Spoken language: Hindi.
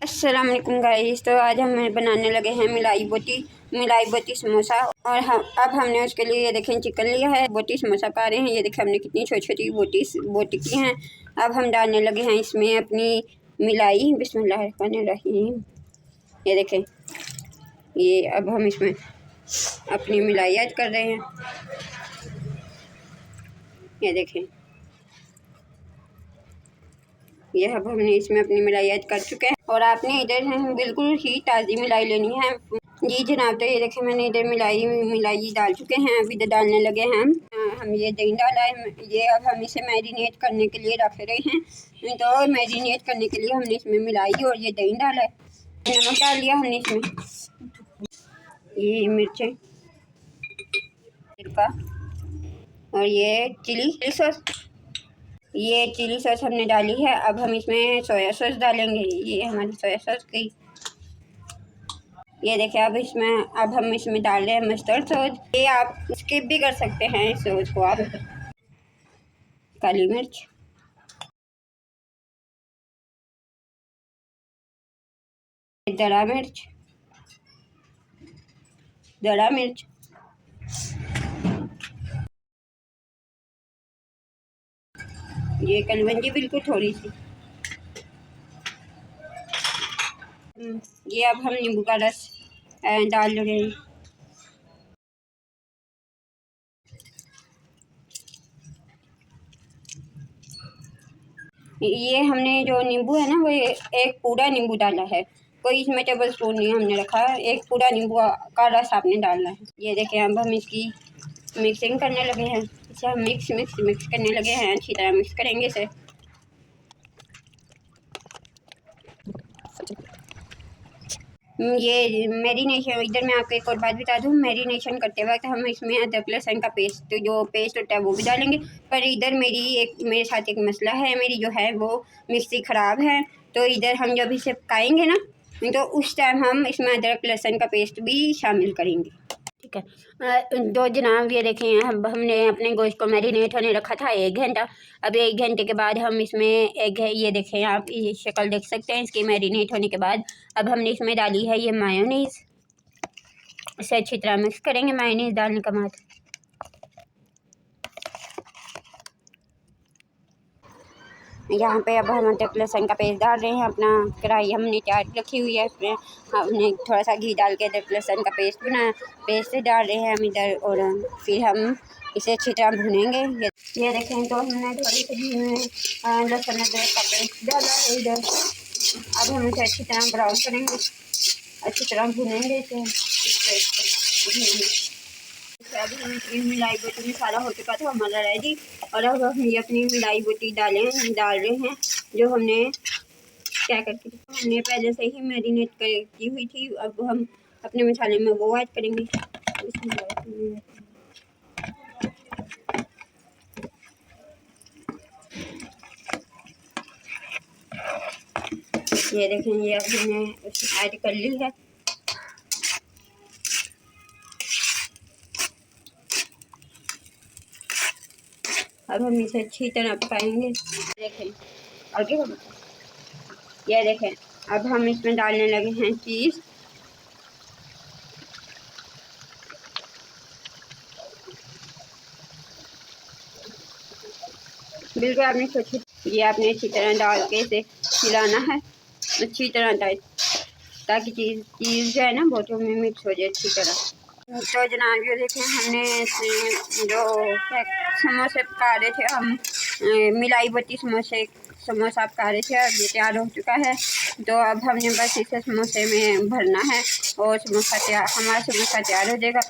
अस्सलाम वालेकुम गाइस। तो आज हम बनाने लगे हैं मिलाई बोटी समोसा। और अब हमने उसके लिए ये देखें चिकन लिया है, बोटी समोसा पका रहे हैं। ये देखें हमने कितनी छोटी छोटी बोटी की हैं। अब हम डालने लगे हैं इसमें अपनी मिलाई। बिस्मिल्लाहिर्रहमानिर्रहीम। ये देखें, ये अब हम इसमें अपनी मिलाई ऐड कर रहे हैं। ये देखें, ये अब हमने इसमें अपनी मिलाई ऐड कर चुके हैं। और आपने इधर बिल्कुल ही ताज़ी मिलाई लेनी है। जी जनाब। तो ये देखें मैंने इधर मिलाई डाल चुके हैं। अब इधर डालने लगे हैं हम ये दही डाला है। ये अब हम इसे मैरिनेट करने के लिए रख रहे हैं। तो मैरिनेट करने के लिए हमने इसमें मिलाई और ये दही डाला है। नमक डाल दिया हमने इसमें, ये मिर्चें का, और ये चिली सॉस। ये चिली सॉस हमने डाली है। अब हम इसमें सोया सॉस डालेंगे। ये हमारी सोया सॉस की। ये देखिए अब हम इसमें डाल रहे हैं मस्टर्ड सॉस। ये आप स्किप भी कर सकते हैं इस सॉस को। आप काली मिर्च, दड़ा मिर्च, ये कलवंजी बिल्कुल थोड़ी सी। ये अब हम नींबू का रस डाल रहे हैं। ये हमने जो नींबू है ना, वो एक पूरा नींबू डाला है। कोई इसमें टेबल स्पून नहीं हमने रखा है। एक पूरा नींबू का रस आपने डालना है। ये देखें, अब हम इसकी मिक्सिंग करने लगे हैं। इसे हम मिक्स करने लगे हैं। अच्छी तरह मिक्स करेंगे इसे। ये मैरिनेशन, इधर मैं आपको एक और बात बता दूँ, मैरिनेशन करते वक्त हम इसमें अदरक लहसुन का पेस्ट, जो पेस्ट होता है वो भी डालेंगे। पर इधर मेरे साथ एक मसला है। मेरी जो है वो मिक्सी ख़राब है। तो इधर हम जब इसे पकाएंगे ना, तो उस टाइम हम इसमें अदरक लहसुन का पेस्ट भी शामिल करेंगे। ठीक है। दो जनाब, ये देखें अब हमने अपने गोश्त को मैरिनेट होने रखा था 1 घंटा। अब 1 घंटे के बाद हम इसमें ये देखें, आप ये शक्ल देख सकते हैं इसकी मैरिनेट होने के बाद। अब हमने इसमें डाली है ये मायोनीज़। इसे अच्छी तरह मिक्स करेंगे मायोनीज़ डालने के बाद। यहाँ पे अब हम अदरक लहसुन का पेस्ट डाल रहे हैं। अपना कढ़ाई हमने तैयार रखी हुई है। इसमें हमने थोड़ा सा घी डाल के अदरक लहसुन का पेस्ट डाल रहे हैं हम इधर। और फिर हम इसे अच्छी तरह भुनेंगे। ये देखें, तो हमने थोड़ी सी घी में लहसुन अदरक का पेस्ट डाला है इधर। अब हम इसे अच्छी तरह ब्राउन करेंगे, अच्छी तरह भुनेंगे इसे। अभी हम अपनी मिलाई बोटी मसाला हो चुका था हमारा रेडी। और अब हम ये अपनी मिलाई बोटी डाल रहे हैं, जो हमने क्या करके हमने पहले से ही मैरिनेट की हुई थी। अब हम अपने मसाले में वो ऐड करेंगे। ये देखें, ये अब हमने ऐड कर ली है। अब हम इसे अच्छी तरह पकाएंगे। देखें आगे, ये देखें, अब हम इसमें डालने लगे हैं चीज़। बिल्कुल आपने ये आपने अच्छी तरह डाल के इसे हिलाना है अच्छी तरह, ताकि चीज़ जो है ना बोटों में मिक्स हो जाए अच्छी तरह। तो जनाब, ये देखें हमने जो समोसे पका रहे थे हम, मिलाई बोटी समोसा पका रहे थे। अब ये तैयार हो चुका है। तो अब हमने बस इसे समोसे में भरना है और हमारा समोसा तैयार हो जाएगा।